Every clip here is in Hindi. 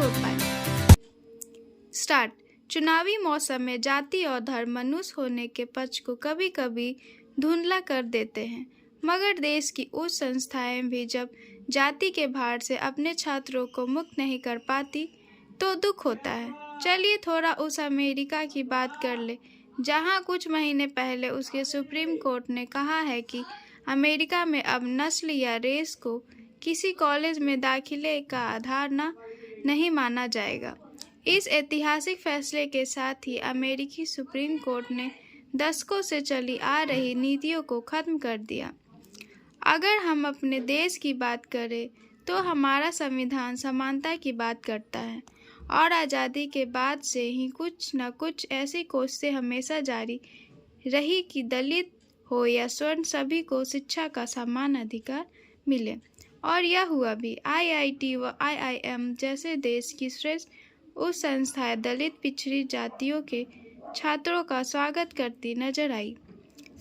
छोड़ पाए। स्टार्ट। चुनावी मौसम में जाति और धर्म मनुष्य होने के पक्ष को कभी कभी धुंधला कर देते हैं, मगर देश की उच्च संस्थाएं भी जब जाति के भार से अपने छात्रों को मुक्त नहीं कर पाती तो दुख होता है। चलिए थोड़ा उस अमेरिका की बात कर ले, जहां कुछ महीने पहले उसके सुप्रीम कोर्ट ने कहा है कि अमेरिका में अब नस्ल या रेस को किसी कॉलेज में दाखिले का आधार नहीं माना जाएगा। इस ऐतिहासिक फैसले के साथ ही अमेरिकी सुप्रीम कोर्ट ने दशकों से चली आ रही नीतियों को खत्म कर दिया। अगर हम अपने देश की बात करें तो हमारा संविधान समानता की बात करता है और आज़ादी के बाद से ही कुछ न कुछ ऐसी कोशिशें हमेशा जारी रही कि दलित हो या स्वर्ण सभी को शिक्षा का समान अधिकार मिले, और यह हुआ भी। IIT व IIM जैसे देश की श्रेष्ठ उस संस्थाएं दलित पिछड़ी जातियों के छात्रों का स्वागत करती नजर आई।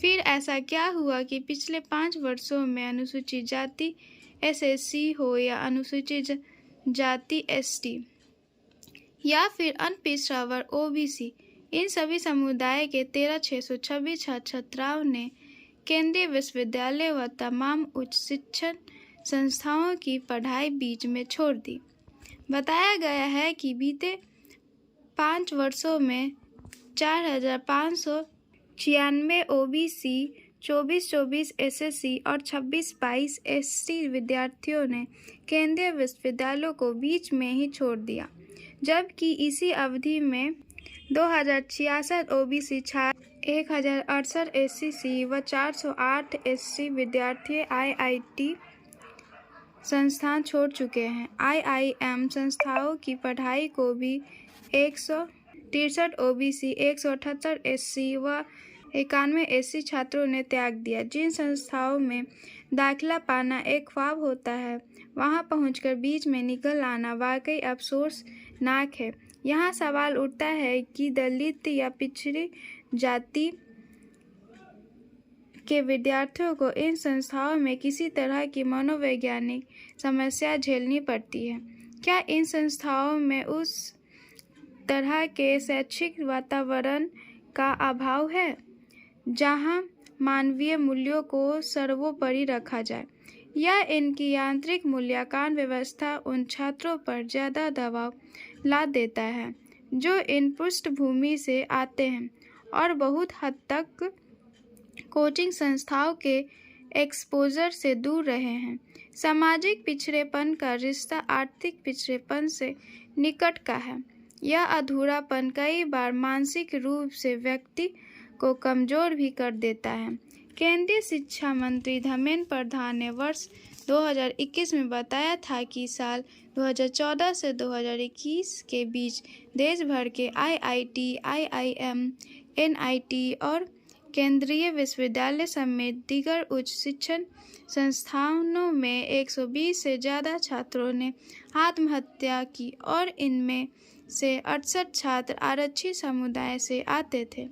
फिर ऐसा क्या हुआ कि पिछले 5 वर्षों में अनुसूचित जाति SSC हो या अनुसूचित जाति ST या फिर अनपिछड़ा वर्ग OBC, इन सभी समुदाय के 13,626 छात्राओं ने केंद्रीय विश्वविद्यालय व तमाम उच्च शिक्षण संस्थाओं की पढ़ाई बीच में छोड़ दी। बताया गया है कि बीते 5 वर्षों में 4,596 OBC, 24 SSC और 26 ST विद्यार्थियों ने केंद्रीय विश्वविद्यालयों को बीच में ही छोड़ दिया, जबकि इसी अवधि में 2,066 OBC छात्र, 1,068 SCC व 408 SC विद्यार्थी IIT संस्थान छोड़ चुके हैं। IIM संस्थाओं की पढ़ाई को भी 163 OBC, 178 SC व 91 SC छात्रों ने त्याग दिया। जिन संस्थाओं में दाखिला पाना एक ख्वाब होता है, वहां पहुंचकर बीच में निकल आना वाकई अफसोसनाक है। यहाँ सवाल उठता है कि दलित या पिछड़ी जाति के विद्यार्थियों को इन संस्थाओं में किसी तरह की मनोवैज्ञानिक समस्या झेलनी पड़ती है। क्या इन संस्थाओं में उस तरह के शैक्षिक वातावरण का अभाव है जहां मानवीय मूल्यों को सर्वोपरि रखा जाए, या इनकी यांत्रिक मूल्यांकन व्यवस्था उन छात्रों पर ज़्यादा दबाव ला देता है जो इन पृष्ठभूमि से आते हैं और बहुत हद तक कोचिंग संस्थाओं के एक्सपोजर से दूर रहे हैं। सामाजिक पिछड़ेपन का रिश्ता आर्थिक पिछड़ेपन से निकट का है। यह अधूरापन कई बार मानसिक रूप से व्यक्ति को कमजोर भी कर देता है। केंद्रीय शिक्षा मंत्री धर्मेंद्र प्रधान ने वर्ष 2021 में बताया था कि साल 2014 से 2021 के बीच देश भर के IIT, IIM, NIT और केंद्रीय विश्वविद्यालय समेत दीगर उच्च शिक्षण संस्थानों में 120 से ज़्यादा छात्रों ने आत्महत्या की और इनमें से 68 छात्र आरक्षित समुदाय से आते थे।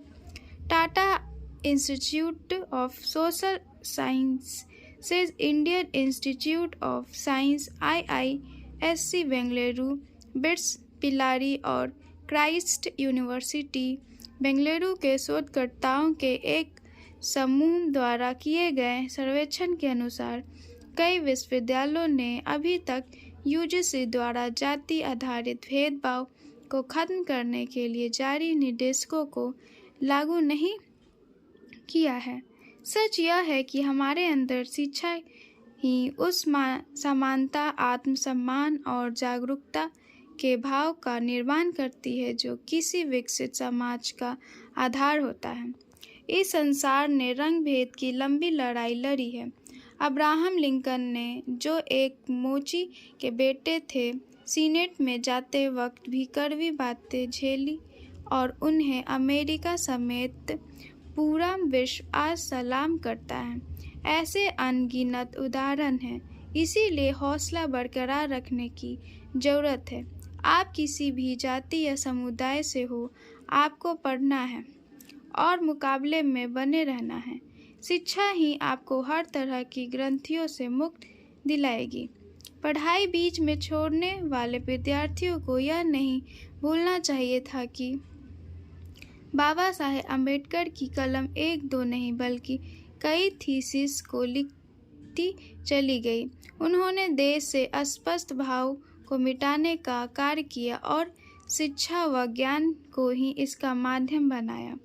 Tata institute of social sciences, Indian institute of science, IISc Bengaluru, BITS Pilani और क्राइस्ट यूनिवर्सिटी बेंगलुरु के शोधकर्ताओं के एक समूह द्वारा किए गए सर्वेक्षण के अनुसार कई विश्वविद्यालयों ने अभी तक UGC द्वारा जाति आधारित भेदभाव को खत्म करने के लिए जारी निर्देशों को लागू नहीं किया है। सच यह है कि हमारे अंदर शिक्षा ही उस समानता, आत्मसम्मान और जागरूकता के भाव का निर्माण करती है जो किसी विकसित समाज का आधार होता है। इस संसार ने रंग भेद की लंबी लड़ाई लड़ी है। अब्राहम लिंकन ने, जो एक मोची के बेटे थे, सीनेट में जाते वक्त भी कड़वी बातें झेली और उन्हें अमेरिका समेत पूरा विश्व आज सलाम करता है। ऐसे अनगिनत उदाहरण हैं। इसीलिए हौसला बरकरार रखने की ज़रूरत है। आप किसी भी जाति या समुदाय से हो, आपको पढ़ना है और मुकाबले में बने रहना है। शिक्षा ही आपको हर तरह की ग्रंथियों से मुक्त दिलाएगी। पढ़ाई बीच में छोड़ने वाले विद्यार्थियों को यह नहीं भूलना चाहिए था कि बाबा साहेब अम्बेडकर की कलम एक दो नहीं बल्कि कई थीसिस को लिखती चली गई। उन्होंने देश से अस्पष्ट भाव को मिटाने का कार्य किया और शिक्षा व ज्ञान को ही इसका माध्यम बनाया।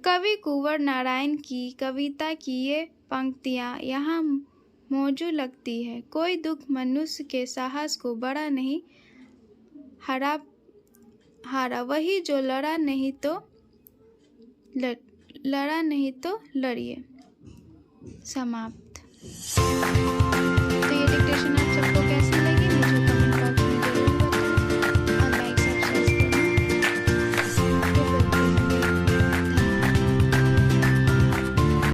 कवि कुंवर नारायण की कविता की ये पंक्तियाँ यहाँ मौजूद लगती है। कोई दुख मनुष्य के साहस को बड़ा नहीं हारा वही जो लड़ा नहीं तो लड़िए। समाप्त। तो ये डिक्टेशन